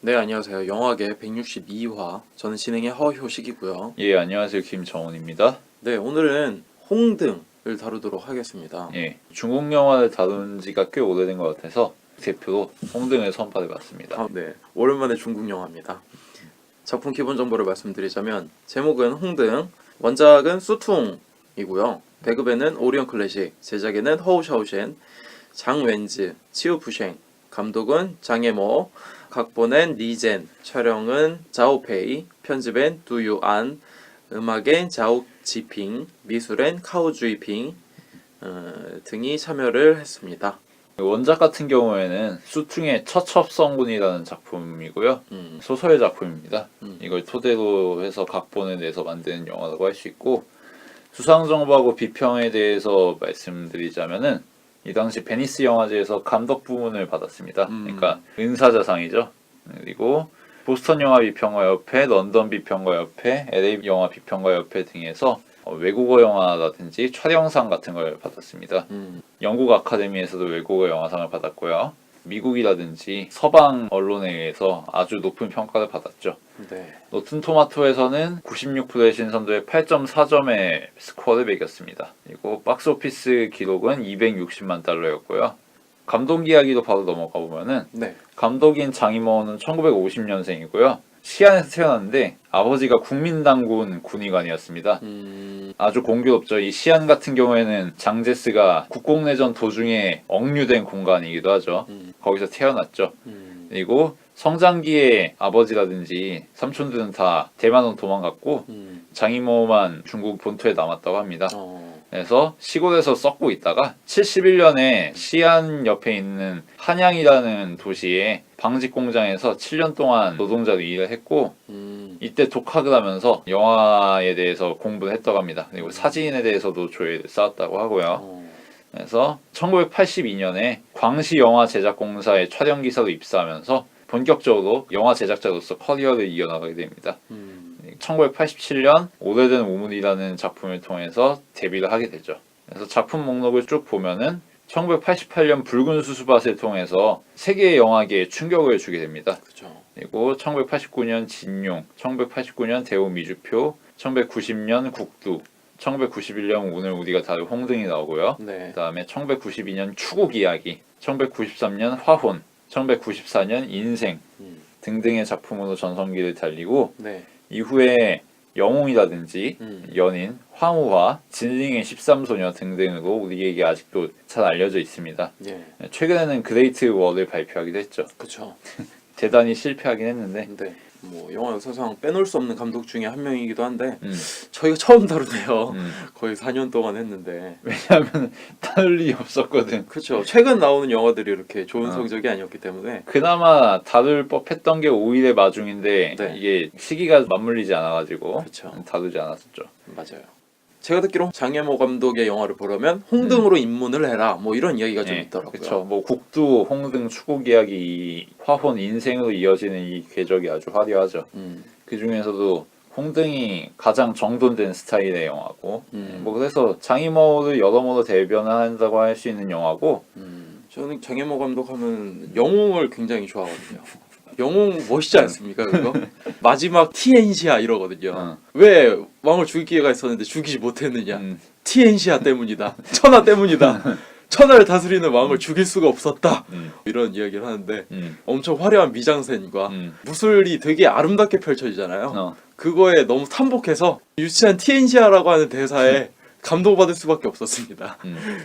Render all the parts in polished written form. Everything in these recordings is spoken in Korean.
네, 안녕하세요. 영화계 162화. 저는 진행의 허효식이고요. 예, 안녕하세요. 김정훈입니다. 네, 오늘은 홍등을 다루도록 하겠습니다. 예, 중국 영화를 다룬 지가 꽤 오래된 것 같아서 대표로 홍등을 선발해봤습니다. 네, 오랜만에 중국 영화입니다. 작품 기본 정보를 말씀드리자면 제목은 홍등, 원작은 수퉁이고요. 배급에는 오리온 클래식, 제작에는 허우샤오셴, 장웬즈, 치우부셴, 감독은 장예모, 각본엔 리젠, 촬영은 자오페이, 편집엔 두유안, 음악엔 자오지핑, 미술엔 카오주이핑 등이 참여를 했습니다. 원작 같은 경우에는 수퉁의 처첩성군이라는 작품이고요. 소설의 작품입니다. 이걸 토대로 해서 각본을 내서 만드는 영화라고 할 수 있고, 수상정보하고 비평에 대해서 말씀드리자면은 이 당시 베니스 영화제에서 감독 부문을 받았습니다. 그러니까 은사자상이죠. 그리고 보스턴 영화 비평가 협회, 런던 비평가 협회, LA 영화 비평가 협회 등에서 외국어 영화라든지 촬영상 같은 걸 받았습니다. 영국 아카데미에서도 외국어 영화상을 받았고요. 미국이라든지 서방 언론에 의해서 아주 높은 평가를 받았죠. 네. 로튼 토마토에서는 96%의 신선도에 8.4점의 스코어를 매겼습니다. 그리고 박스오피스 기록은 260만 달러였고요. 감독 이야기도 바로 넘어가 보면은 네. 감독인 장이모는 1950년생이고요. 시안에서 태어났는데 아버지가 국민당군 군의관이었습니다. 아주 공교롭죠. 이 시안 같은 경우에는 장제스가 국공내전 도중에 억류된 공간이기도 하죠. 거기서 태어났죠. 그리고 성장기에 아버지라든지 삼촌들은 다 대만으로 도망갔고 장이모만 중국 본토에 남았다고 합니다. 그래서 시골에서 썩고 있다가 71년에 시안 옆에 있는 한양이라는 도시에 방직 공장에서 7년 동안 노동자로 일을 했고 이때 독학을 하면서 영화에 대해서 공부를 했다고 합니다. 그리고 사진에 대해서도 조예를 쌓았다고 하고요. 그래서 1982년에 광시 영화 제작공사에 촬영 기사로 입사하면서 본격적으로 영화 제작자로서 커리어를 이어나가게 됩니다. 1987년 오래된 우물이라는 작품을 통해서 데뷔를 하게 되죠. 그래서 작품 목록을 쭉 보면은 1988년 붉은 수수밭을 통해서 세계 영화계에 충격을 주게 됩니다. 그렇죠. 그리고 1989년 진용, 1989년 대우 미주표, 1990년 국두, 1991년 오늘 우리가 다룰 홍등이 나오고요. 네. 그 다음에 1992년 추국 이야기, 1993년 화혼, 1994년 인생 등등의 작품으로 전성기를 달리고 네. 이후에 영웅이라든지 연인, 황후와 진링의 13소녀 등등으로 우리에게 아직도 잘 알려져 있습니다. 예. 최근에는 그레이트 월을 발표하기도 했죠. 그렇죠. 대단히 실패하긴 했는데 네. 뭐 영화 역사상 빼놓을 수 없는 감독 중에 한 명이기도 한데 저희가 처음 다루네요. 거의 4년 동안 했는데. 왜냐하면 다를 일이 없었거든. 그렇죠. 최근 나오는 영화들이 이렇게 좋은 성적이 아니었기 때문에. 그나마 다룰 법했던 게 5일의 마중인데 네. 이게 시기가 맞물리지 않아가지고 그쵸. 다루지 않았었죠. 맞아요. 제가 듣기로 장예모 감독의 영화를 보려면 홍등으로 입문을 해라 뭐 이런 이야기가 좀 있더라고요. 그렇죠. 뭐 국두, 홍등, 추국 이야기, 화혼, 인생으로 이어지는 이 궤적이 아주 화려하죠. 그 중에서도 홍등이 가장 정돈된 스타일의 영화고, 뭐 그래서 장이모를 여러모로 대변한다고 할 수 있는 영화고. 저는 장예모 감독 하면 영웅을 굉장히 좋아하거든요. 영웅 멋있지 않습니까 그거? 마지막 티엔시아 이러거든요. 왜 왕을 죽일 기회가 있었는데 죽이지 못했느냐? 티엔시아 때문이다. 천하 때문이다. 천하를 다스리는 왕을 죽일 수가 없었다. 이런 이야기를 하는데 엄청 화려한 미장센과 무술이 되게 아름답게 펼쳐지잖아요. 그거에 너무 탐복해서 유치한 티엔시아라고 하는 대사에 감동받을 수밖에 없었습니다.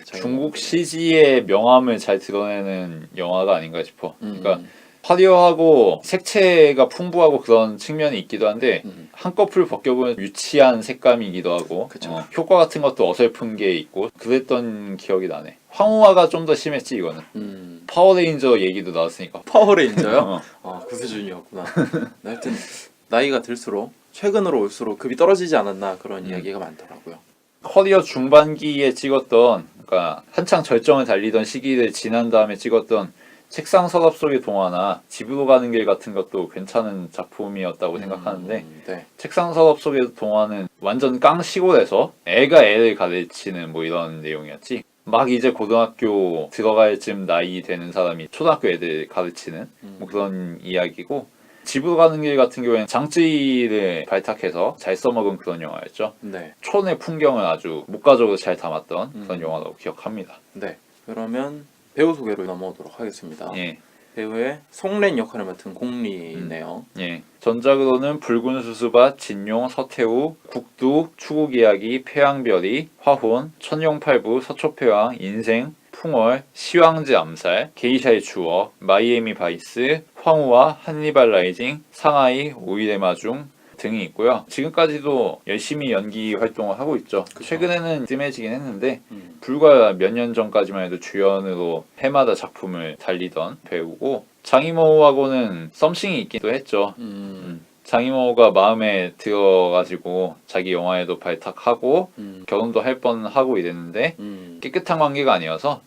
중국 CG의 명암을 잘 드러내는 영화가 아닌가 싶어. 그러니까 화려하고 색채가 풍부하고 그런 측면이 있기도 한데 한꺼풀 벗겨보면 유치한 색감이기도 하고 효과 같은 것도 어설픈 게 있고 그랬던 기억이 나네. 황후화가 좀 더 심했지 이거는. 파워레인저 얘기도 나왔으니까. 파워레인저요? 그 수준이었구나. 하여튼 나이가 들수록 최근으로 올수록 급이 떨어지지 않았나 그런 이야기가 많더라고요. 커리어 중반기에 찍었던, 그러니까 한창 절정을 달리던 시기를 지난 다음에 찍었던 책상 서랍 속의 동화나 집으로 가는 길 같은 것도 괜찮은 작품이었다고 생각하는데 네. 책상 서랍 속의 동화는 완전 깡 시골에서 애가 애를 가르치는 뭐 이런 내용이었지. 막 이제 고등학교 들어갈 쯤 나이 되는 사람이 초등학교 애들 가르치는 뭐 그런 이야기고, 집으로 가는 길 같은 경우에는 장쯔이를 발탁해서 잘 써먹은 그런 영화였죠. 네. 촌의 풍경을 아주 목가적으로 잘 담았던 그런 영화라고 기억합니다. 네. 그러면 배우 소개로 넘어오도록 하겠습니다. 예. 배우의 송렌 역할을 맡은 공리네요. 예. 전작으로는 붉은 수수밭, 진용, 서태후, 국두, 추국 이야기, 폐왕별이, 화혼, 천룡팔부, 서초패왕, 인생, 풍월, 시황제 암살, 게이샤의 추억, 마이애미 바이스, 황후와 한니발 라이징, 상하이, 오일의 마중 등이 있고요. 지금까지도 열심히 연기 활동을 하고 있죠. 그쵸. 최근에는 뜸해지긴 했는데 불과 몇 년 전까지만 해도 주연으로 해마다 작품을 달리던 배우고, 장이모하고는 썸씽이 있기도 했죠. 장이모가 마음에 들어가지고 자기 영화에도 발탁하고 결혼도 할 뻔하고 이랬는데 깨끗한 관계가 아니어서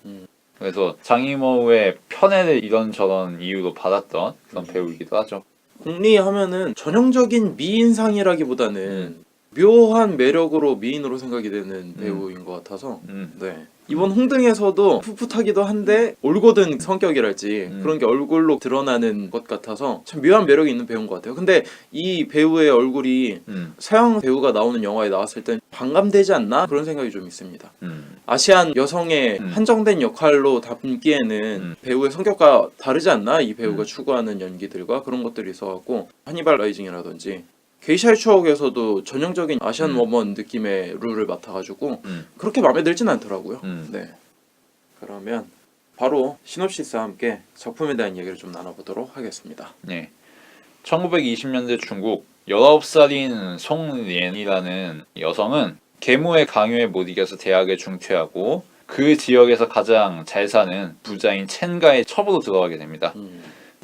그래서 장이모의 편애를 이런저런 이유로 받았던 그런 배우이기도 하죠. 공리 하면은 전형적인 미인상이라기보다는 묘한 매력으로 미인으로 생각이 되는 배우인 것 같아서 네. 이번 홍등에서도 풋풋하기도 한데 올곧은 성격이랄지 그런 게 얼굴로 드러나는 것 같아서 참 묘한 매력이 있는 배우인 것 같아요. 근데 이 배우의 얼굴이 서양 배우가 나오는 영화에 나왔을 땐 반감되지 않나? 그런 생각이 좀 있습니다. 아시안 여성의 한정된 역할로 담기에는 배우의 성격과 다르지 않나? 이 배우가 추구하는 연기들과 그런 것들이 있어갖고 하니발 라이징이라든지 게이샤의 추억에서도 전형적인 아시안 워먼 느낌의 룰을 맡아가지고 그렇게 마음에 들진 않더라고요. 네. 그러면 바로 시놉시스와 함께 작품에 대한 얘기를 좀 나눠보도록 하겠습니다. 네. 1920년대 중국 19살인 송리엔이라는 여성은 계모의 강요에 못 이겨서 대학에 중퇴하고 그 지역에서 가장 잘 사는 부자인 첸가의 첩으로 들어가게 됩니다.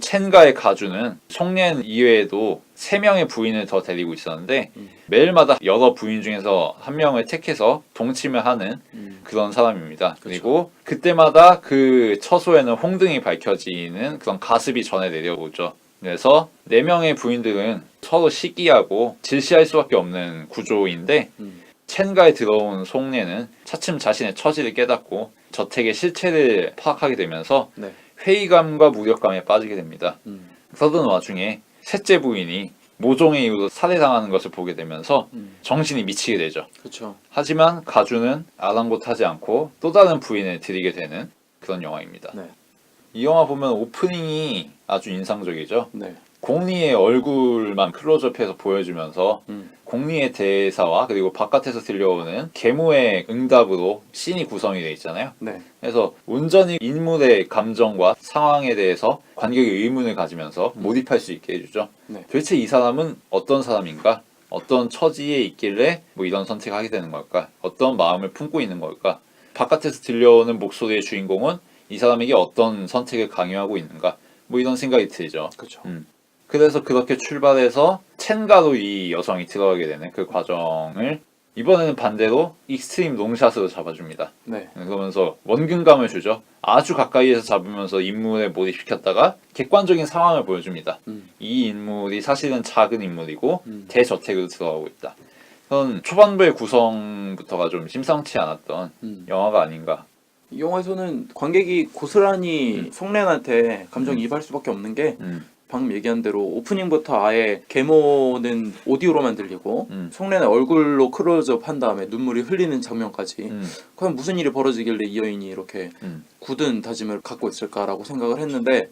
첸가의 가주는 송리엔 이외에도 3명의 부인을 더 데리고 있었는데 매일마다 여러 부인 중에서 한 명을 택해서 동침을 하는 그런 사람입니다. 그리고 그때마다 그 처소에는 홍등이 밝혀지는 그런 가습이 전해 내려오죠. 그래서 4명의 부인들은 서로 시기하고 질시할 수밖에 없는 구조인데 첸가에 들어온 송리엔은 차츰 자신의 처지를 깨닫고 저택의 실체를 파악하게 되면서 네. 회의감과 무력감에 빠지게 됩니다. 그러던 와중에 셋째 부인이 모종의 이유로 살해당하는 것을 보게 되면서 정신이 미치게 되죠. 그렇죠. 하지만 가주는 아랑곳하지 않고 또 다른 부인을 들이게 되는 그런 영화입니다. 네. 이 영화 보면 오프닝이 아주 인상적이죠. 네. 공리의 얼굴만 클로즈업해서 보여주면서 공리의 대사와 그리고 바깥에서 들려오는 계모의 응답으로 씬이 구성이 되어 있잖아요. 네. 그래서 온전히 인물의 감정과 상황에 대해서 관객의 의문을 가지면서 몰입할 수 있게 해주죠. 네. 도대체 이 사람은 어떤 사람인가? 어떤 처지에 있길래 뭐 이런 선택을 하게 되는 걸까? 어떤 마음을 품고 있는 걸까? 바깥에서 들려오는 목소리의 주인공은 이 사람에게 어떤 선택을 강요하고 있는가? 뭐 이런 생각이 들죠. 그렇죠. 그래서 그렇게 출발해서 첸가로 이 여성이 들어가게 되는 그 과정을 이번에는 반대로 익스트림 롱샷으로 잡아줍니다. 네. 그러면서 원근감을 주죠. 아주 가까이에서 잡으면서 인물에 몰입시켰다가 객관적인 상황을 보여줍니다. 이 인물이 사실은 작은 인물이고 대저택으로 들어가고 있다. 그런 초반부의 구성부터가 좀 심상치 않았던 영화가 아닌가. 이 영화에서는 관객이 고스란히 송렌한테 감정이입할 수밖에 없는 게 방금 얘기한 대로 오프닝부터 아예 계모는 오디오로만 들리고 송렌의 얼굴로 클로즈업 한 다음에 눈물이 흘리는 장면까지 과연 무슨 일이 벌어지길래 이 여인이 이렇게 굳은 다짐을 갖고 있을까라고 생각을 했는데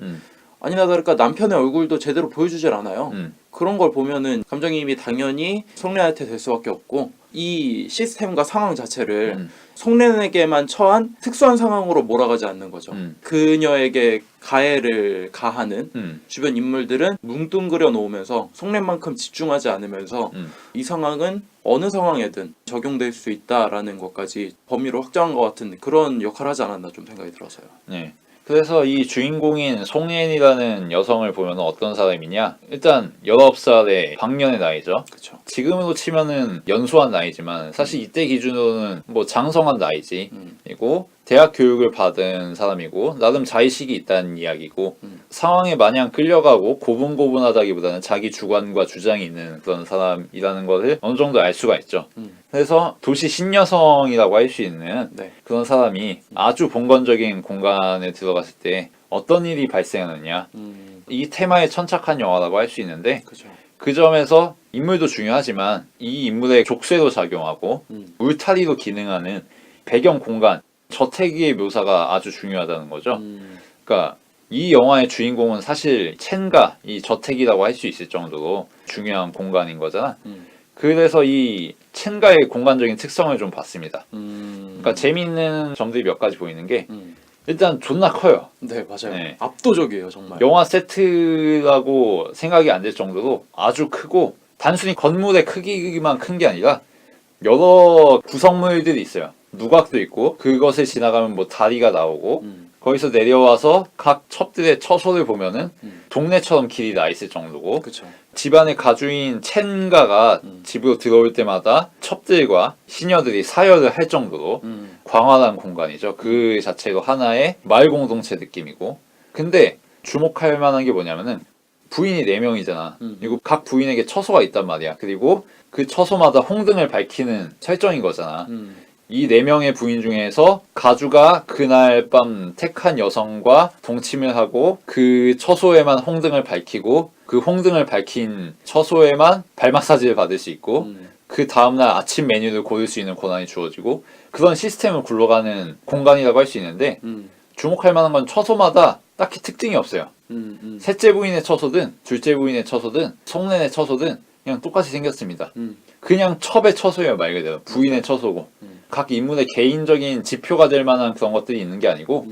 아니나 다를까 남편의 얼굴도 제대로 보여주질 않아요. 그런 걸 보면은 감정이입이 당연히 송렌한테 될 수밖에 없고 이 시스템과 상황 자체를 송렌에게만 처한 특수한 상황으로 몰아가지 않는 거죠. 그녀에게 가해를 가하는 주변 인물들은 뭉뚱그려 놓으면서 송렌만큼 집중하지 않으면서 이 상황은 어느 상황에든 적용될 수 있다라는 것까지 범위를 확장한 것 같은 그런 역할을 하지 않았나 좀 생각이 들어서요. 네. 그래서 이 주인공인 송리엔이라는 여성을 보면 어떤 사람이냐? 일단 19살의 방년의 나이죠. 그렇죠. 지금으로 치면은 연소한 나이지만 사실 이때 기준으로는 뭐 장성한 나이지. 그리고 대학 교육을 받은 사람이고 나름 자의식이 있다는 이야기고 상황에 마냥 끌려가고 고분고분하다기보다는 자기 주관과 주장이 있는 그런 사람이라는 것을 어느 정도 알 수가 있죠. 그래서 도시 신여성이라고 할 수 있는 네. 그런 사람이 아주 봉건적인 공간에 들어갔을 때 어떤 일이 발생하느냐. 이 테마에 천착한 영화라고 할 수 있는데 그죠. 그 점에서 인물도 중요하지만 이 인물의 족쇄도 작용하고 울타리로 기능하는 배경 공간, 저택의 묘사가 아주 중요하다는 거죠. 그러니까 이 영화의 주인공은 사실 첸가, 이 저택이라고 할 수 있을 정도로 중요한 공간인 거잖아. 그래서 이 첸가의 공간적인 특성을 좀 봤습니다. 그러니까 재미있는 점들이 몇 가지 보이는 게 일단 존나 커요. 네, 맞아요. 네. 압도적이에요, 정말. 영화 세트라고 생각이 안 될 정도로 아주 크고 단순히 건물의 크기만 큰 게 아니라 여러 구성물들이 있어요. 누각도 있고 그것을 지나가면 뭐 다리가 나오고 거기서 내려와서 각 첩들의 처소를 보면은 동네처럼 길이 나 있을 정도고 그쵸. 집안의 가주인 첸가가 집으로 들어올 때마다 첩들과 시녀들이 사열을 할 정도로 광활한 공간이죠. 그 자체가 하나의 마을 공동체 느낌이고 근데 주목할 만한 게 뭐냐면은 부인이 4명이잖아. 그리고 각 부인에게 처소가 있단 말이야. 그리고 그 처소마다 홍등을 밝히는 설정인 거잖아. 이 4명의 부인 중에서 가주가 그날 밤 택한 여성과 동침을 하고 그 처소에만 홍등을 밝히고 그 홍등을 밝힌 처소에만 발 마사지를 받을 수 있고 그 다음날 아침 메뉴를 고를 수 있는 권한이 주어지고 그런 시스템을 굴러가는 공간이라고 할 수 있는데 주목할 만한 건 처소마다 딱히 특징이 없어요. 셋째 부인의 처소든 둘째 부인의 처소든 송년의 처소든 그냥 똑같이 생겼습니다. 그냥 첩의 처소예요, 말 그대로. 부인의 처소고. 각 인물의 개인적인 지표가 될 만한 그런 것들이 있는 게 아니고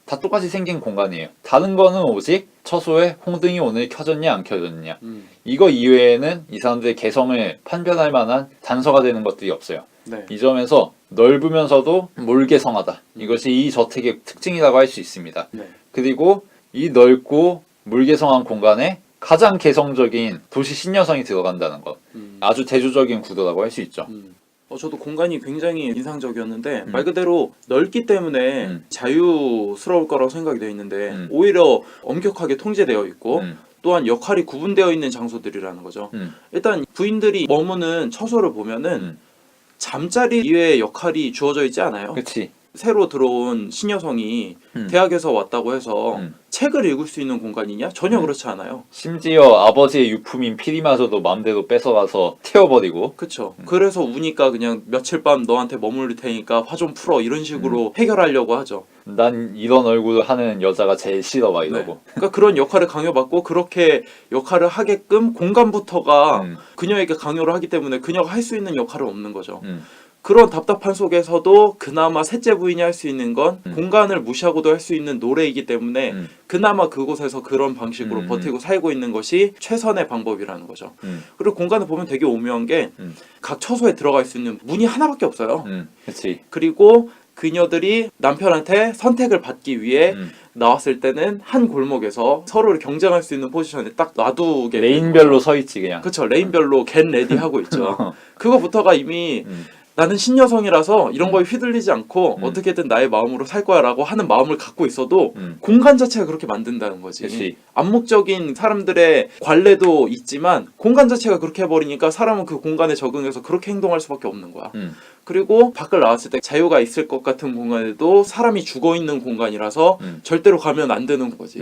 다 똑같이 생긴 공간이에요. 다른 거는 오직 처소에 홍등이 오늘 켜졌냐 안 켜졌냐. 이거 이외에는 이 사람들의 개성을 판별할 만한 단서가 되는 것들이 없어요. 네. 이 점에서 넓으면서도 몰개성하다. 이것이 이 저택의 특징이라고 할 수 있습니다. 네. 그리고 이 넓고 몰개성한 공간에 가장 개성적인 도시 신여성이 들어간다는 것. 아주 대조적인 구도라고 할 수 있죠. 저도 공간이 굉장히 인상적이었는데 말 그대로 넓기 때문에 자유스러울 거라고 생각이 되어 있는데 오히려 엄격하게 통제되어 있고 또한 역할이 구분되어 있는 장소들이라는 거죠. 일단 부인들이 머무는 처소를 보면은 잠자리 이외의 역할이 주어져 있지 않아요. 그렇지. 새로 들어온 신여성이 대학에서 왔다고 해서 책을 읽을 수 있는 공간이냐? 전혀 그렇지 않아요. 심지어 아버지의 유품인 피리마저도 맘대로 뺏어가서 태워버리고. 그쵸. 그래서 우니까 그냥 며칠 밤 너한테 머무를 테니까 화 좀 풀어 이런 식으로 해결하려고 하죠. 난 이런 얼굴을 하는 여자가 제일 싫어 막 이러고. 네. 그러니까 그런 역할을 강요받고 그렇게 역할을 하게끔 공간부터가 그녀에게 강요를 하기 때문에 그녀가 할 수 있는 역할은 없는 거죠. 그런 답답한 속에서도 그나마 셋째 부인이 할 수 있는 건 공간을 무시하고도 할 수 있는 노래이기 때문에 그나마 그곳에서 그런 방식으로 버티고 살고 있는 것이 최선의 방법이라는 거죠. 그리고 공간을 보면 되게 오묘한 게 각 처소에 들어갈 수 있는 문이 하나밖에 없어요. 그렇지. 그리고 그녀들이 남편한테 선택을 받기 위해 나왔을 때는 한 골목에서 서로를 경쟁할 수 있는 포지션에 딱 놔두게 레인별로 서 있지 그냥. 그쵸. 레인별로 겟 레디 하고 있죠. 그거부터가 이미 나는 신여성이라서 이런 거에 휘둘리지 않고 어떻게든 나의 마음으로 살 거야 라고 하는 마음을 갖고 있어도 공간 자체가 그렇게 만든다는 거지. 그치. 암묵적인 사람들의 관례도 있지만 공간 자체가 그렇게 해버리니까 사람은 그 공간에 적응해서 그렇게 행동할 수밖에 없는 거야. 그리고 밖을 나왔을 때 자유가 있을 것 같은 공간에도 사람이 죽어있는 공간이라서 절대로 가면 안 되는 거지.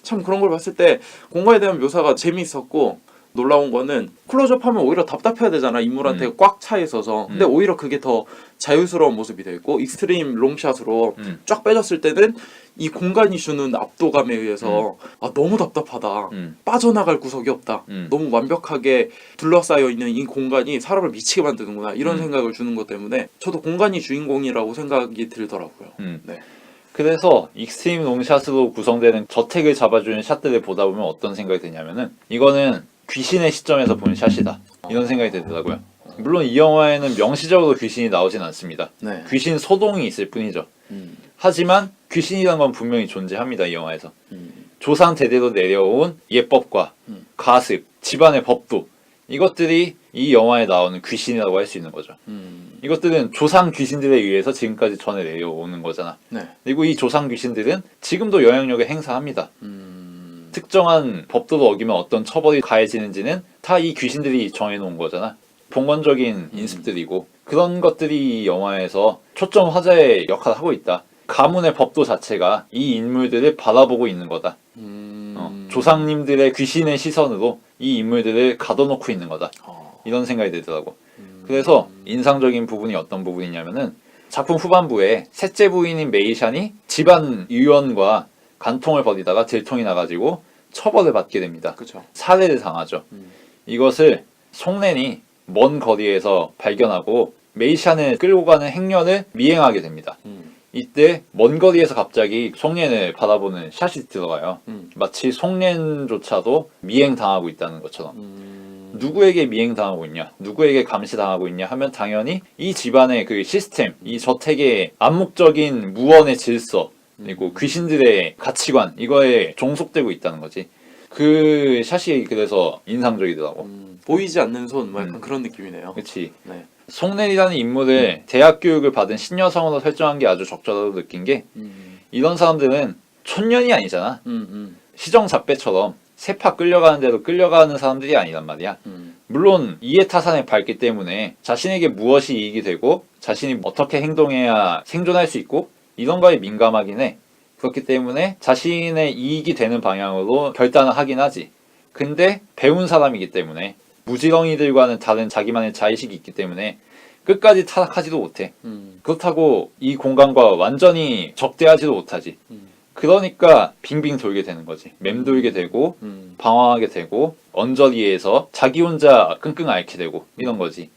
참 그런 걸 봤을 때 공간에 대한 묘사가 재미있었고 놀라운 거는 클로즈업하면 오히려 답답해야 되잖아. 인물한테 꽉 차 있어서. 근데 오히려 그게 더 자유스러운 모습이 돼 있고 익스트림 롱샷으로 쫙 빼졌을 때는 이 공간이 주는 압도감에 의해서 아 너무 답답하다. 빠져나갈 구석이 없다. 너무 완벽하게 둘러싸여 있는 이 공간이 사람을 미치게 만드는구나. 이런 생각을 주는 것 때문에 저도 공간이 주인공이라고 생각이 들더라고요. 네. 그래서 익스트림 롱샷으로 구성되는 저택을 잡아주는 샷들을 보다 보면 어떤 생각이 드냐면은 이거는 귀신의 시점에서 본 샷이다 이런 생각이 들더라고요. 물론 이 영화에는 명시적으로 귀신이 나오진 않습니다. 네. 귀신 소동이 있을 뿐이죠. 하지만 귀신이란 건 분명히 존재합니다. 이 영화에서. 조상 대대로 내려온 예법과 가습, 집안의 법도 이것들이 이 영화에 나오는 귀신이라고 할 수 있는 거죠. 이것들은 조상 귀신들에 의해서 지금까지 전해 내려오는 거잖아. 네. 그리고 이 조상 귀신들은 지금도 영향력을 행사합니다. 특정한 법도를 어기면 어떤 처벌이 가해지는지는 다 이 귀신들이 정해놓은 거잖아. 봉건적인 인습들이고 그런 것들이 이 영화에서 초점 화자의 역할을 하고 있다. 가문의 법도 자체가 이 인물들을 바라보고 있는 거다. 조상님들의 귀신의 시선으로 이 인물들을 가둬놓고 있는 거다. 이런 생각이 들더라고. 그래서 인상적인 부분이 어떤 부분이냐면은 작품 후반부에 셋째 부인인 메이샨이 집안 위원과 간통을 벌이다가 들통이 나가지고 처벌을 받게 됩니다. 그쵸. 살해를 당하죠. 이것을 송렌이 먼 거리에서 발견하고 메이샨을 끌고 가는 행렬을 미행하게 됩니다. 이때 먼 거리에서 갑자기 송렌을 바라보는 샷이 들어가요. 마치 송렌조차도 미행당하고 있다는 것처럼. 누구에게 미행당하고 있냐, 누구에게 감시당하고 있냐 하면 당연히 이 집안의 그 시스템, 이 저택의 암묵적인 무언의 질서, 그리고 귀신들의 가치관, 이거에 종속되고 있다는 거지. 그 샷이 그래서 인상적이더라고. 보이지 않는 손, 뭐 약간 그런 느낌이네요. 그치. 네. 송렌이라는 인물을 대학 교육을 받은 신여성으로 설정한 게 아주 적절하다고 느낀 게 이런 사람들은 촌년이 아니잖아. 시정잡배처럼 세파 끌려가는 대로 끌려가는 사람들이 아니란 말이야. 물론 이해타산에 밝기 때문에 자신에게 무엇이 이익이 되고 자신이 어떻게 행동해야 생존할 수 있고 이런 거에 민감하긴 해. 그렇기 때문에 자신의 이익이 되는 방향으로 결단을 하긴 하지. 근데 배운 사람이기 때문에 무지렁이들과는 다른 자기만의 자의식이 있기 때문에 끝까지 타락하지도 못해. 그렇다고 이 공간과 완전히 적대하지도 못하지. 그러니까 빙빙 돌게 되는 거지. 맴돌게 되고 방황하게 되고 언저리에서 자기 혼자 끙끙 앓게 되고 이런 거지.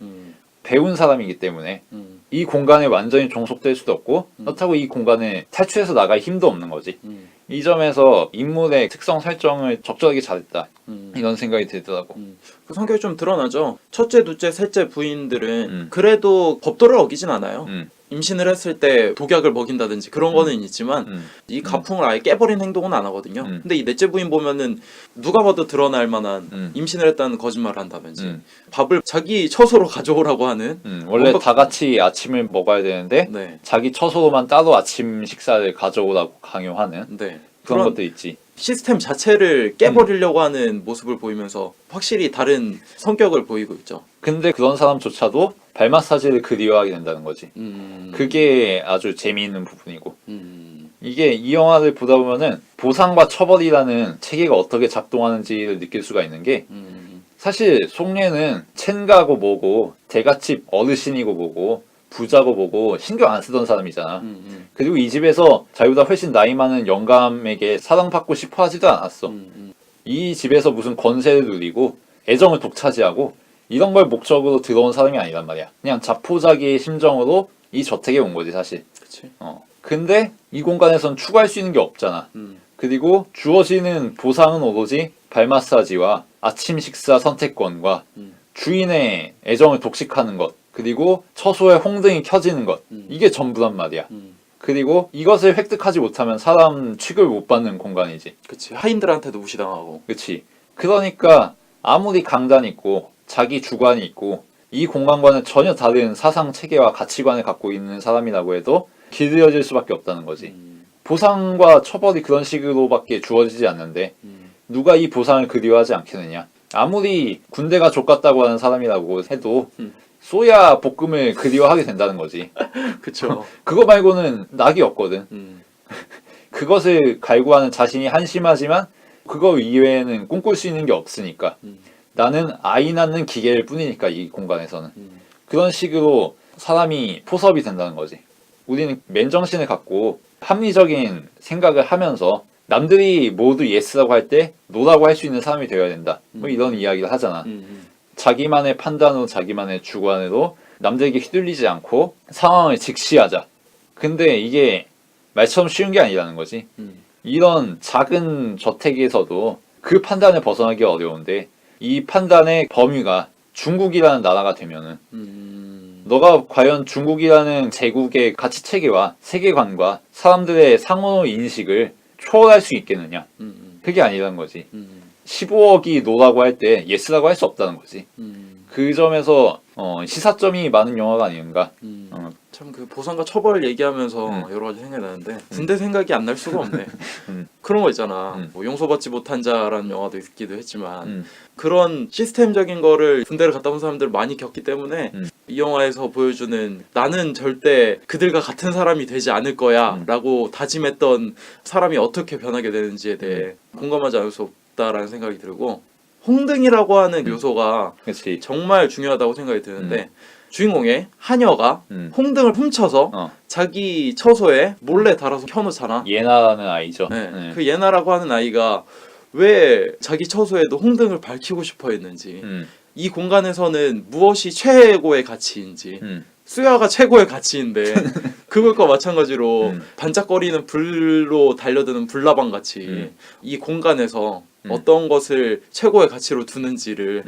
배운 사람이기 때문에 이 공간에 완전히 종속될 수도 없고 그렇다고 이 공간에 탈출해서 나갈 힘도 없는 거지. 이 점에서 인물의 특성 설정을 적절하게 잘했다. 이런 생각이 들더라고. 그 성격이 좀 드러나죠. 첫째, 둘째, 셋째 부인들은 그래도 법도를 어기진 않아요. 임신을 했을 때 독약을 먹인다든지 그런 거는 있지만 이 가풍을 아예 깨버린 행동은 안 하거든요. 근데 이 넷째 부인 보면은 누가 봐도 드러날 만한 임신을 했다는 거짓말을 한다든지 밥을 자기 처소로 가져오라고 하는 원래 뭔가- 다 같이 아침을 먹어야 되는데 네. 자기 처소로만 따로 아침 식사를 가져오라고 강요하는 네. 그런 것도 있지. 시스템 자체를 깨버리려고 하는 모습을 보이면서 확실히 다른 성격을 보이고 있죠. 근데 그런 사람조차도 발 마사지를 그리워하게 된다는 거지. 그게 아주 재미있는 부분이고. 이게 이 영화를 보다 보면은 보상과 처벌이라는 체계가 어떻게 작동하는지를 느낄 수가 있는 게 사실 송례는 첸가고 뭐고 대갓집 어르신이고 뭐고 부자고 뭐고 신경 안 쓰던 사람이잖아. 그리고 이 집에서 자기보다 훨씬 나이 많은 영감에게 사랑받고 싶어 하지도 않았어. 이 집에서 무슨 권세를 누리고 애정을 독차지하고 이런 걸 목적으로 들어온 사람이 아니란 말이야. 그냥 자포자기의 심정으로 이 저택에 온 거지 사실. 그치. 근데 이 공간에선 추구할 수 있는 게 없잖아. 그리고 주어지는 보상은 오로지 발 마사지와 아침 식사 선택권과 주인의 애정을 독식하는 것, 그리고 처소에 홍등이 켜지는 것, 이게 전부란 말이야. 그리고 이것을 획득하지 못하면 사람 취급을 못 받는 공간이지. 그치. 하인들한테도 무시당하고. 그치. 그러니까 아무리 강단이 있고 자기 주관이 있고 이 공간과는 전혀 다른 사상 체계와 가치관을 갖고 있는 사람이라고 해도 길들여질 수밖에 없다는 거지. 보상과 처벌이 그런 식으로밖에 주어지지 않는데 누가 이 보상을 그리워하지 않겠느냐. 아무리 군대가 족같다고 하는 사람이라고 해도 소야 볶음을 그리워하게 된다는 거지. 그쵸. 그거 말고는 낙이 없거든. 그것을 갈구하는 자신이 한심하지만 그거 이외에는 꿈꿀 수 있는 게 없으니까. 나는 아이 낳는 기계일 뿐이니까 이 공간에서는. 그런 식으로 사람이 포섭이 된다는 거지. 우리는 맨정신을 갖고 합리적인 생각을 하면서 남들이 모두 예스라고 할 때 노라고 할 수 있는 사람이 되어야 된다. 뭐 이런 이야기를 하잖아. 자기만의 판단으로 자기만의 주관으로 남들에게 휘둘리지 않고 상황을 직시하자. 근데 이게 말처럼 쉬운 게 아니라는 거지. 이런 작은 저택에서도 그 판단을 벗어나기 어려운데 이 판단의 범위가 중국이라는 나라가 되면은 너가 과연 중국이라는 제국의 가치체계와 세계관과 사람들의 상호 인식을 초월할 수 있겠느냐. 그게 아니라는 거지. 15억이 노라고 할 때 예스라고 할 수 없다는 거지. 그 점에서 시사점이 많은 영화가 아닌가. 참 그 보상과 처벌 얘기하면서 여러 가지 생각이 나는데 군대 생각이 안 날 수가 없네. 그런 거 있잖아. 뭐 용서받지 못한 자라는 영화도 있기도 했지만 그런 시스템적인 거를 군대를 갔다 온 사람들 많이 겪기 때문에 이 영화에서 보여주는 나는 절대 그들과 같은 사람이 되지 않을 거야 라고 다짐했던 사람이 어떻게 변하게 되는지에 대해 공감하지 않을 수 없다라는 생각이 들고, 홍등이라고 하는 요소가 그치. 정말 중요하다고 생각이 드는데 주인공의 한여가 홍등을 훔쳐서 자기 처소에 몰래 달아서 켜놓잖아. 예나라는 아이죠. 네. 네. 그 예나라고 하는 아이가 왜 자기 처소에도 홍등을 밝히고 싶어 했는지, 이 공간에서는 무엇이 최고의 가치인지, 수야가 최고의 가치인데 그것과 마찬가지로 반짝거리는 불로 달려드는 불나방 같이 이 공간에서 어떤 것을 최고의 가치로 두는지를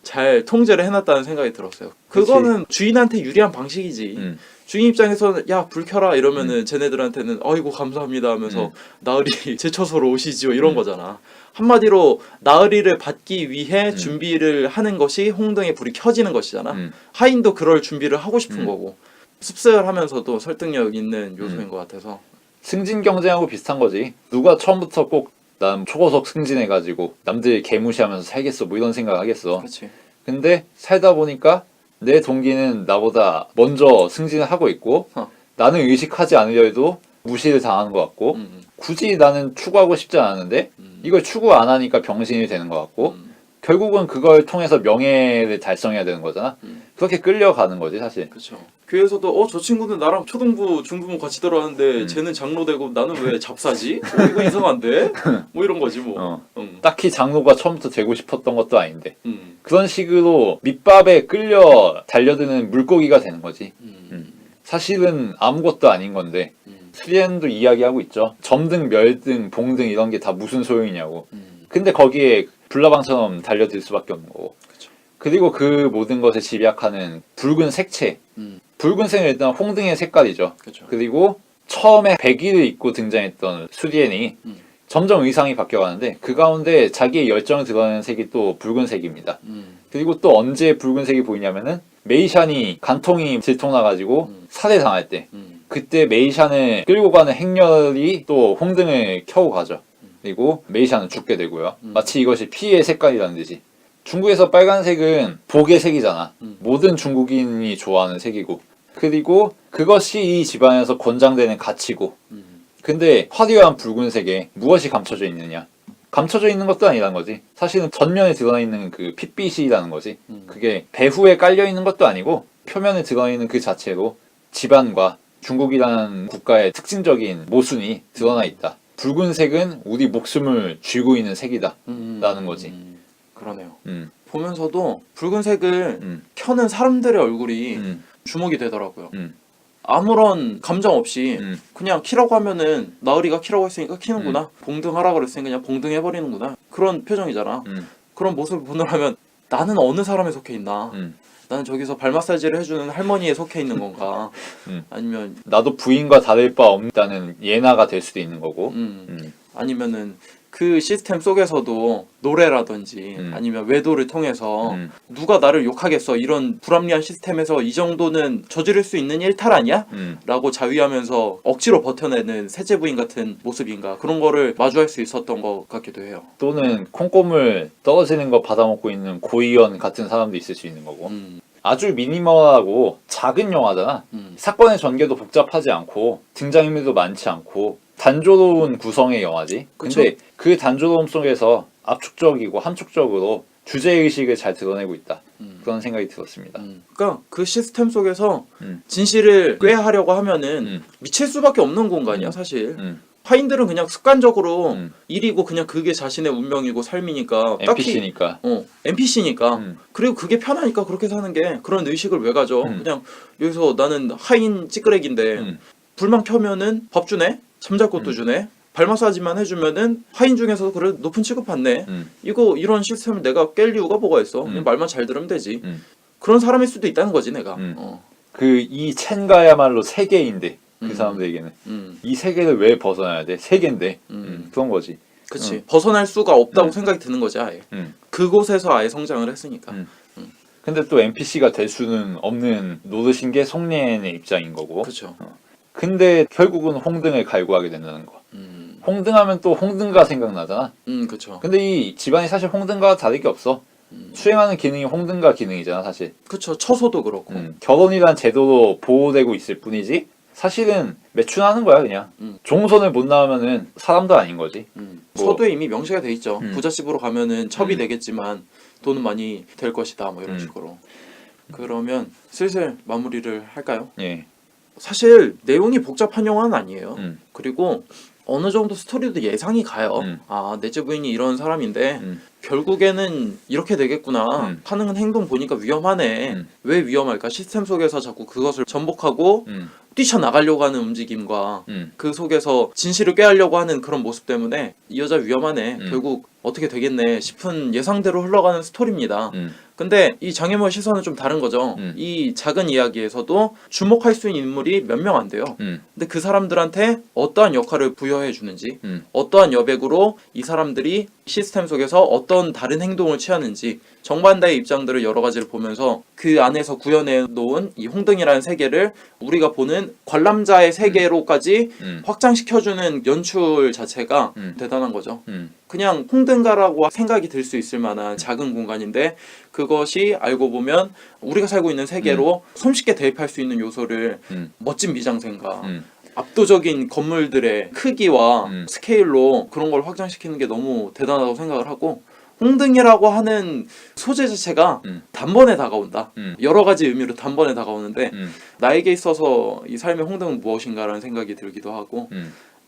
잘 통제를 해놨다는 생각이 들었어요. 그거는 주인한테 유리한 방식이지. 주인 입장에서는 야 불 켜라 이러면은 쟤네들한테는 어이구 감사합니다 하면서 나으리 제 처소로 오시지요 이런 거잖아. 한마디로 나으리를 받기 위해 준비를 하는 것이 홍등의 불이 켜지는 것이잖아. 하인도 그럴 준비를 하고 싶은 거고, 씁쓸하면서도 설득력 있는 요소인 것 같아서. 승진 경쟁하고 비슷한 거지. 누가 처음부터 꼭 난 초고속 승진해가지고 남들 개무시하면서 살겠어 뭐 이런 생각 하겠어. 그렇지. 근데 살다 보니까 내 동기는 나보다 먼저 승진을 하고 있고 나는 의식하지 않으려 해도 무시를 당하는 것 같고 굳이 나는 추구하고 싶지 않았는데 이걸 추구 안 하니까 병신이 되는 것 같고 결국은 그걸 통해서 명예를 달성해야 되는 거잖아. 그렇게 끌려가는 거지 사실. 그렇죠. 교회에서도 저 친구는 나랑 초등부 중부모 같이 들어왔는데 쟤는 장로되고 나는 왜 잡사지? 이거 이상한데? 뭐 이런 거지 뭐. 딱히 장로가 처음부터 되고 싶었던 것도 아닌데 그런 식으로 밑밥에 끌려 달려드는 물고기가 되는 거지. 사실은 아무것도 아닌 건데 수리엔도 이야기하고 있죠. 점등, 멸등, 봉등 이런 게 다 무슨 소용이냐고. 근데 거기에 불나방처럼 달려들 수밖에 없는 거고. 그쵸. 그리고 그 모든 것을 집약하는 붉은 색채. 붉은색은 일단 홍등의 색깔이죠. 그쵸. 그리고 처음에 백의를 입고 등장했던 수리엔이 점점 의상이 바뀌어가는데 그 가운데 자기의 열정을 드러내는 색이 또 붉은색입니다. 그리고 또 언제 붉은색이 보이냐면은 메이샨이 간통이 들통나가지고 살해당할 때 그때 메이샨을 끌고 가는 행렬이 또 홍등을 켜고 가죠. 그리고 메이샨은 죽게 되고요. 마치 이것이 피의 색깔이라는 듯이. 중국에서 빨간색은 복의 색이잖아. 모든 중국인이 좋아하는 색이고. 그리고 그것이 이 집안에서 권장되는 가치고. 근데 화려한 붉은색에 무엇이 감춰져 있느냐? 감춰져 있는 것도 아니라는 거지. 사실은 전면에 드러나 있는 그 핏빛이라는 거지. 그게 배후에 깔려 있는 것도 아니고 표면에 드러나 있는 그 자체로 집안과 중국이라는 국가의 특징적인 모순이 드러나 있다. 붉은색은 우리 목숨을 쥐고 있는 색이다 라는 거지. 그러네요. 보면서도 붉은색을 켜는 사람들의 얼굴이 주목이 되더라고요. 아무런 감정 없이 그냥 키라고 하면은 나으리가 키라고 했으니까 키는구나. 봉등하라 그랬으니 그냥 봉등해버리는구나. 그런 표정이잖아. 그런 모습을 보느라면 나는 어느 사람에 속해 있나? 나는 저기서 발 마사지를 해주는 할머니에 속해 있는 건가? 아니면 나도 부인과 다를 바 없다는 예나가 될 수도 있는 거고. 아니면은 그 시스템 속에서도 노래라든지 아니면 외도를 통해서 누가 나를 욕하겠어, 이런 불합리한 시스템에서 이 정도는 저지를 수 있는 일탈 아니야? 라고 자위하면서 억지로 버텨내는 셋째 부인 같은 모습인가, 그런 거를 마주할 수 있었던 것 같기도 해요. 또는 콩고물 떨어지는 거 받아먹고 있는 고의원 같은 사람도 있을 수 있는 거고. 아주 미니멀하고 작은 영화잖아. 사건의 전개도 복잡하지 않고 등장인물도 많지 않고 단조로운 구성의 영화지. 그쵸? 근데 그 단조로움 속에서 압축적이고 함축적으로 주제의식을 잘 드러내고 있다. 그런 생각이 들었습니다. 그러니까 그 시스템 속에서 진실을 꾀하려고 하면은 미칠 수밖에 없는 공간이야 사실. 하인들은 그냥 습관적으로 일이고 그냥 그게 자신의 운명이고 삶이니까 NPC니까. NPC니까 그리고 그게 편하니까 그렇게 사는 게, 그런 의식을 왜 가져? 그냥 여기서 나는 하인 찌끄레기인데 불만 켜면은 밥 주네? 잠잘 곳도 주네? 발 마사지만 해주면은 하인 중에서도 그래 높은 취급 받네. 이런 시스템을 내가 깰 이유가 뭐가 있어? 그냥 말만 잘 들으면 되지. 그런 사람일 수도 있다는 거지 내가. 그 이 첸가야말로 세계인데 그 사람들에게는 이 세계를 왜 벗어나야 돼? 세계인데 그런 거지. 그치. 벗어날 수가 없다고 생각이 드는 거지 아예. 그곳에서 아예 성장을 했으니까. 근데 또 NPC가 될 수는 없는 노릇인 게 송년의 입장인 거고. 그렇죠. 근데 결국은 홍등을 갈구하게 된다는 거. 홍등하면 또 홍등가 생각나잖아. 그렇죠. 근데 이 집안이 사실 홍등가와 다를 게 없어. 수행하는 기능이 홍등가 기능이잖아, 사실. 그렇죠. 처소도 그렇고. 결혼이란 제도로 보호되고 있을 뿐이지 사실은 매춘하는 거야 그냥. 종손을 못 낳으면은 사람도 아닌 거지. 서두에 이미 명시가 돼 있죠. 부잣집으로 가면은 첩이 음. 되겠지만 돈은 많이 될 것이다 뭐 이런 식으로. 그러면 슬슬 마무리를 할까요? 예. 사실 내용이 복잡한 영화는 아니에요. 음. 그리고 어느 정도 스토리도 예상이 가요. 아, 넷째 부인이 이런 사람인데 결국에는 이렇게 되겠구나. 하는 행동 보니까 위험하네. 왜 위험할까? 시스템 속에서 자꾸 그것을 전복하고 뛰쳐나가려고 하는 움직임과 그 속에서 진실을 꾀하려고 하는 그런 모습 때문에 이 여자 위험하네. 결국 어떻게 되겠네 싶은 예상대로 흘러가는 스토리입니다. 근데 이 장애물 시선은 좀 다른 거죠. 이 작은 이야기에서도 주목할 수 있는 인물이 몇 명 안 돼요. 근데 그 사람들한테 어떠한 역할을 부여해 주는지, 어떠한 여백으로 이 사람들이 시스템 속에서 어떤 다른 행동을 취하는지 정반대의 입장들을 여러 가지를 보면서 그 안에서 구현해 놓은 이 홍등이라는 세계를 우리가 보는 관람자의 세계로까지 확장시켜주는 연출 자체가 대단한 거죠. 그냥 홍등가라고 생각이 들 수 있을 만한 작은 공간인데 그것이 알고 보면 우리가 살고 있는 세계로 손쉽게 대입할 수 있는 요소를 멋진 미장센과 압도적인 건물들의 크기와 스케일로 그런 걸 확장시키는 게 너무 대단하다고 생각을 하고 홍등이라고 하는 소재 자체가 단번에 다가온다. 여러 가지 의미로 단번에 다가오는데 나에게 있어서 이 삶의 홍등은 무엇인가라는 생각이 들기도 하고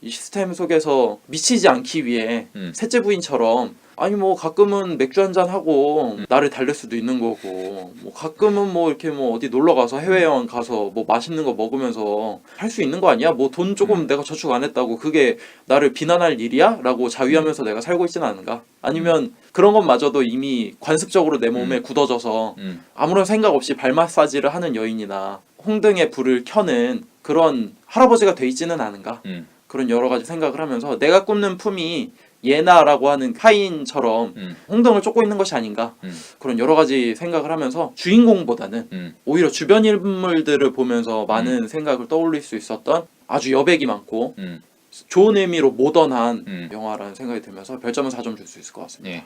이 시스템 속에서 미치지 않기 위해 셋째 부인처럼 아니 뭐 가끔은 맥주 한잔 하고 나를 달랠 수도 있는 거고 뭐 가끔은 뭐 이렇게 뭐 어디 놀러 가서 해외여행 가서 뭐 맛있는 거 먹으면서 할 수 있는 거 아니야? 뭐 돈 조금 내가 저축 안 했다고 그게 나를 비난할 일이야? 라고 자위하면서 내가 살고 있지는 않은가? 아니면 그런 것마저도 이미 관습적으로 내 몸에 굳어져서 아무런 생각 없이 발 마사지를 하는 여인이나 홍등의 불을 켜는 그런 할아버지가 돼 있지는 않은가? 그런 여러 가지 생각을 하면서 내가 꿈는 품이 예나라고 하는 하인처럼 홍등을 쫓고 있는 것이 아닌가 그런 여러 가지 생각을 하면서 주인공보다는 오히려 주변 인물들을 보면서 많은 생각을 떠올릴 수 있었던 아주 여백이 많고 좋은 의미로 모던한 영화라는 생각이 들면서 별점은 4점 줄 수 있을 것 같습니다. 예.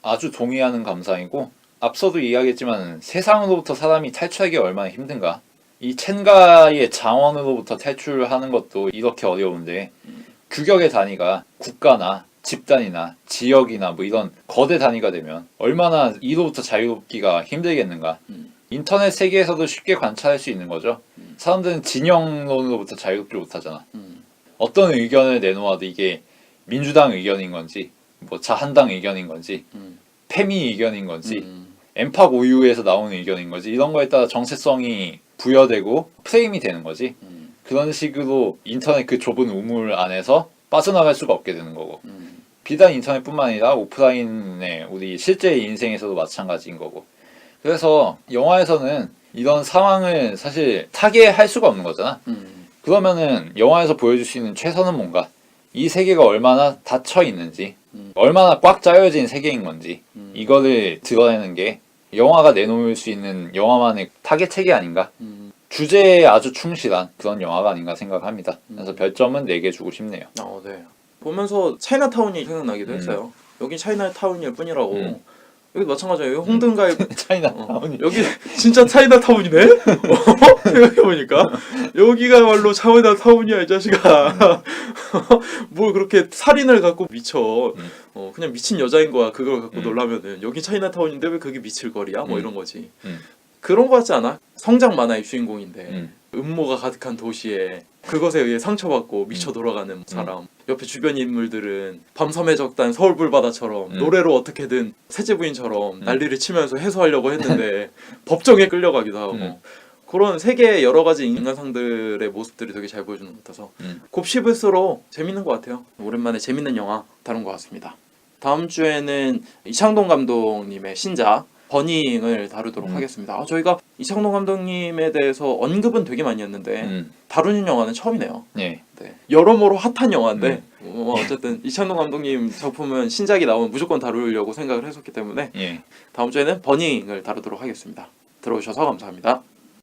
아주 동의하는 감상이고 앞서도 이야기했지만 세상으로부터 사람이 탈출하기 얼마나 힘든가. 이 첸가의 장원으로부터 탈출하는 것도 이렇게 어려운데 규격의 단위가 국가나 집단이나 지역이나 뭐 이런 거대 단위가 되면 얼마나 이로부터 자유롭기가 힘들겠는가. 인터넷 세계에서도 쉽게 관찰할 수 있는 거죠. 사람들은 진영론으로부터 자유롭지 못하잖아. 어떤 의견을 내놓아도 이게 민주당 의견인 건지 뭐 자한당 의견인 건지 페미 의견인 건지 엠팍 오유에서 나오는 의견인 거지 이런 거에 따라 정체성이 부여되고 프레임이 되는 거지. 그런 식으로 인터넷 그 좁은 우물 안에서 빠져나갈 수가 없게 되는 거고 비단 인터넷뿐만 아니라 오프라인의 우리 실제 인생에서도 마찬가지인 거고 그래서 영화에서는 이런 상황을 사실 타개할 수가 없는 거잖아. 그러면은 영화에서 보여줄 수 있는 최선은 뭔가 이 세계가 얼마나 닫혀 있는지 얼마나 꽉 짜여진 세계인 건지 이거를 드러내는 게 영화가 내놓을 수 있는 영화만의 타겟책이 아닌가. 주제에 아주 충실한 그런 영화가 아닌가 생각합니다. 그래서 별점은 4개 주고 싶네요. 네. 보면서 차이나타운이 생각나기도 했어요. 여기 차이나타운일 뿐이라고. 여기 마찬가지예요. 여기 홍등가의 차이나타운이 여기 진짜 차이나타운이네. 생각해보니까 여기가말로 차이나타운이야 이 자식아. 뭘 그렇게 살인을 갖고 미쳐. 그냥 미친 여자인 거야. 그걸 갖고 놀라면은 여기 차이나타운인데 왜 그게 미칠 거리야? 뭐 이런 거지. 그런 거 같지 않아? 성장 만화의 주인공인데 음모가 가득한 도시에 그것에 의해 상처받고 미쳐 돌아가는 사람. 옆에 주변 인물들은 밤섬의 적단 서울불바다처럼 노래로 어떻게든 셋째 부인처럼 난리를 치면서 해소하려고 했는데 법정에 끌려가기도 하고 그런 세계의 여러 가지 인간상들의 모습들이 되게 잘 보여주는 것 같아서 곱씹을수록 재밌는 것 같아요. 오랜만에 재밌는 영화 다룬 것 같습니다. 다음 주에는 이창동 감독님의 신작 버닝을 다루도록 하겠습니다. 저희가 이창동 감독님에 대해서 언급은 되게 많이 했는데 다루는 영화는 처음이네요. 네. 네. 여러모로 핫한 영화인데 어쨌든 이찬동 감독님 작품은 신작이 나오면 무조건 다루려고 생각을 했었기 때문에 예. 다음 주에는 버닝을 다루도록 하겠습니다. 들어오셔서 감사합니다.